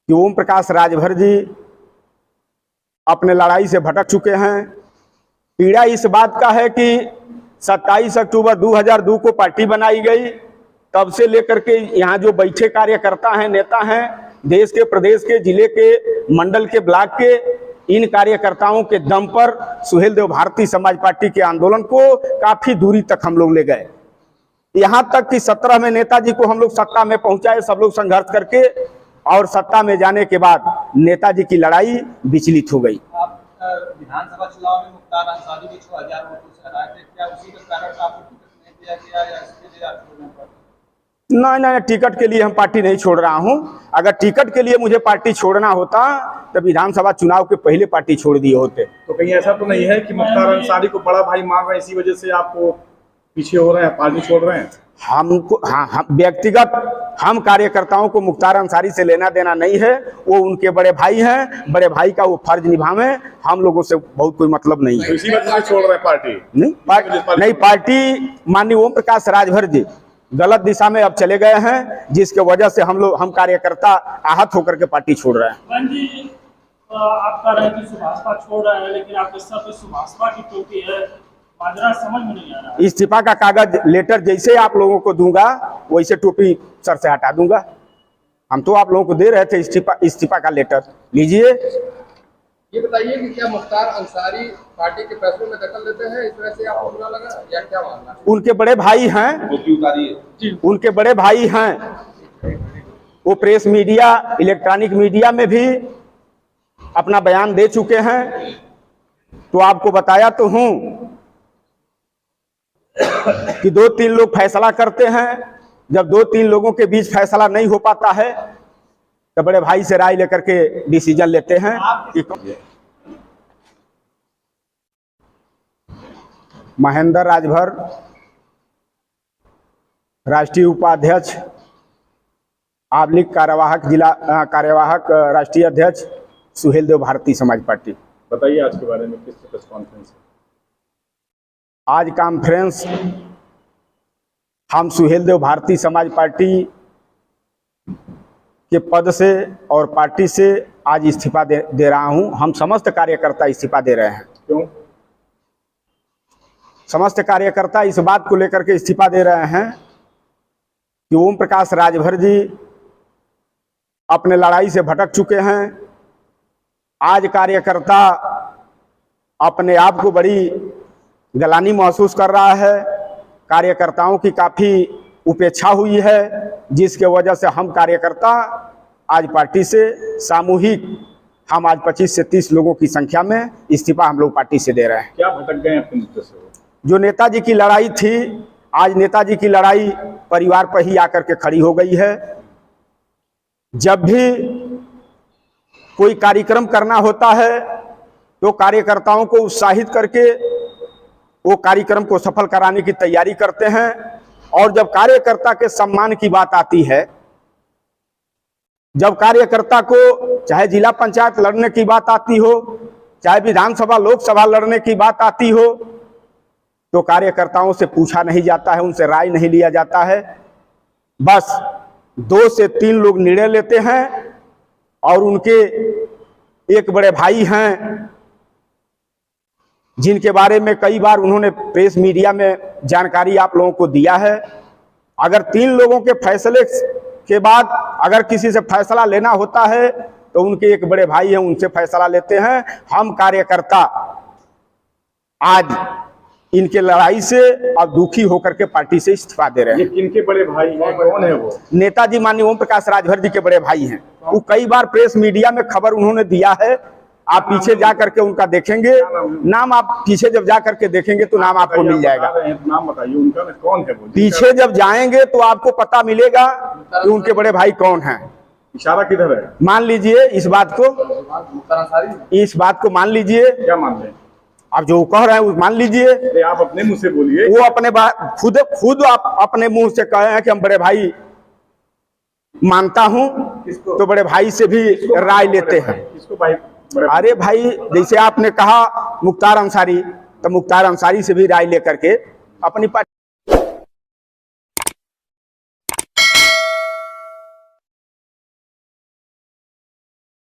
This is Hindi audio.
कि ओम प्रकाश राजभर जी अपने लड़ाई से भटक चुके हैं। पीड़ा इस बात का है कि 27 अक्टूबर 2002 को पार्टी बनाई गई, तब से लेकर के यहाँ जो बैठे कार्यकर्ता हैं, नेता हैं, देश के, प्रदेश के, जिले के, मंडल के, ब्लॉक के, इन कार्यकर्ताओं के दम पर सुहेल देव भारतीय समाज पार्टी के आंदोलन को काफी दूरी तक हम लोग ले गए। यहाँ तक कि 17 में नेताजी को हम लोग सत्ता में पहुंचाए, सब लोग संघर्ष करके, और सत्ता में जाने के बाद नेताजी की लड़ाई विचलित हो गई। विधानसभा चुनाव में मुख्तार अंसारी भी 6000 वोटों से हराए थे, क्या उसी के कारण आपको टिकट नहीं दिया गया या इसके लिए आप छोड़ना पड़ा? नहीं, टिकट के लिए हम पार्टी नहीं छोड़ रहा हूं। अगर टिकट के लिए मुझे पार्टी छोड़ना होता तो विधानसभा चुनाव के पहले पार्टी छोड़ दिए होते। तो कहीं ऐसा तो नहीं है कि मुख्तार अंसारी को बड़ा भाई मान रहे हैं, इसी वजह से आपको पीछे हो रहे हैं, पार्टी छोड़ रहे हैं? हमको हम व्यक्तिगत हम कार्यकर्ताओं को मुख्तार अंसारी से लेना देना नहीं है। वो उनके बड़े भाई हैं, बड़े भाई का वो फर्ज निभावें, हम लोगों से बहुत कोई मतलब नहीं है। तो इसी वजह से छोड़ रहे हैं पार्टी? नहीं, पार्टी माननीय ओम प्रकाश राजभर जी गलत दिशा में अब चले गए हैं, जिसके वजह से हम कार्यकर्ता आहत होकर के पार्टी छोड़ रहे हैं। आप कह रहे हैं कि सुभाषपा छोड़ रहे हैं, लेकिन आपके सर पे सुभाषपा की टोपी है, माजरा समझ में नहीं आ रहा। इस्तीफा का कागज लेटर जैसे आप लोगों को दूंगा वैसे टोपी सर से हटा दूंगा। हम तो आप लोगों को दे रहे थे इस्तीफा का लेटर, लीजिए। ये बताइए कि क्या मुख्तार अंसारी पार्टी के फैसलों में दखल देते हैं, इस वजह से आपको बुरा लगा या क्या मानना? उनके बड़े भाई हैं, उनके बड़े भाई हैं। वो प्रेस मीडिया, इलेक्ट्रॉनिक मीडिया में भी अपना बयान दे चुके हैं। तो आपको बताया तो हूं कि 2-3 लोग फैसला करते हैं। जब 2-3 लोगों के बीच फैसला नहीं हो पाता है तो बड़े भाई से राय लेकर के डिसीजन लेते हैं कि महेंद्र राजभर, राष्ट्रीय उपाध्यक्ष, कार्यवाहक राष्ट्रीय अध्यक्ष सुहेल देव भारतीय समाज पार्टी। बताइए आज के बारे में, किस प्रेस कॉन्फ्रेंस? आज कॉन्फ्रेंस हम सुहेल देव भारतीय समाज पार्टी के पद से और पार्टी से आज इस्तीफा दे रहा हूं। हम समस्त कार्यकर्ता इस्तीफा दे रहे हैं। क्यों? समस्त कार्यकर्ता इस बात को लेकर के इस्तीफा दे रहे हैं कि ओम प्रकाश राजभर जी अपने लड़ाई से भटक चुके हैं। आज कार्यकर्ता अपने आप को बड़ी गलानी महसूस कर रहा है। कार्यकर्ताओं की काफ़ी उपेक्षा हुई है, जिसके वजह से हम कार्यकर्ता आज पार्टी से सामूहिक हम आज 25 से 30 लोगों की संख्या में इस्तीफा हम लोग पार्टी से दे रहे हैं। क्या भटक गए अपने मुद्दे से? जो नेताजी की लड़ाई थी, आज नेताजी की लड़ाई परिवार पर ही आकर के खड़ी हो गई है। जब भी कोई कार्यक्रम करना होता है तो कार्यकर्ताओं को उत्साहित करके वो कार्यक्रम को सफल कराने की तैयारी करते हैं। और जब कार्यकर्ता के सम्मान की बात आती है, जब कार्यकर्ता को चाहे जिला पंचायत लड़ने की बात आती हो, चाहे विधानसभा लोकसभा लड़ने की बात आती हो, तो कार्यकर्ताओं से पूछा नहीं जाता है, उनसे राय नहीं लिया जाता है। बस 2 से 3 लोग निर्णय लेते हैं और उनके एक बड़े भाई हैं जिनके बारे में कई बार उन्होंने प्रेस मीडिया में जानकारी आप लोगों को दिया है। अगर 3 लोगों के फैसले के बाद अगर किसी से फैसला लेना होता है तो उनके एक बड़े भाई हैं, उनसे फैसला लेते हैं। हम कार्यकर्ता आज इनके लड़ाई से अब दुखी होकर के पार्टी से इस्तीफा दे रहे हैं। ये किनके बड़े भाई हैं? कौन है वो? नेताजी माननीय ओम प्रकाश राजभर जी के बड़े भाई हैं। वो कई बार प्रेस मीडिया में खबर उन्होंने दिया है। आप पीछे जा करके उनका देखेंगे नाम, आप पीछे जब जा करके देखेंगे तो नाम आपको मिल जाएगा। नाम बताइए उनका, कौन है वो? पीछे जब जाएंगे तो आपको पता मिलेगा कि उनके बड़े भाई कौन हैं। इशारा किधर है? मान लीजिए इस बात को मान लीजिए। क्या मान लें? आप जो कह रहे हैं वो मान लीजिए। आप अपने मुंह से बोलिए। वो अपने खुद आप अपने मुंह से कहे हैं कि हम बड़े भाई मानता हूं, तो बड़े भाई से भी राय लेते हैं। किसको भाई? अरे भाई, जैसे आपने कहा मुख्तार अंसारी, तो मुख्तार अंसारी से भी राय लेकर के अपनी पार्टी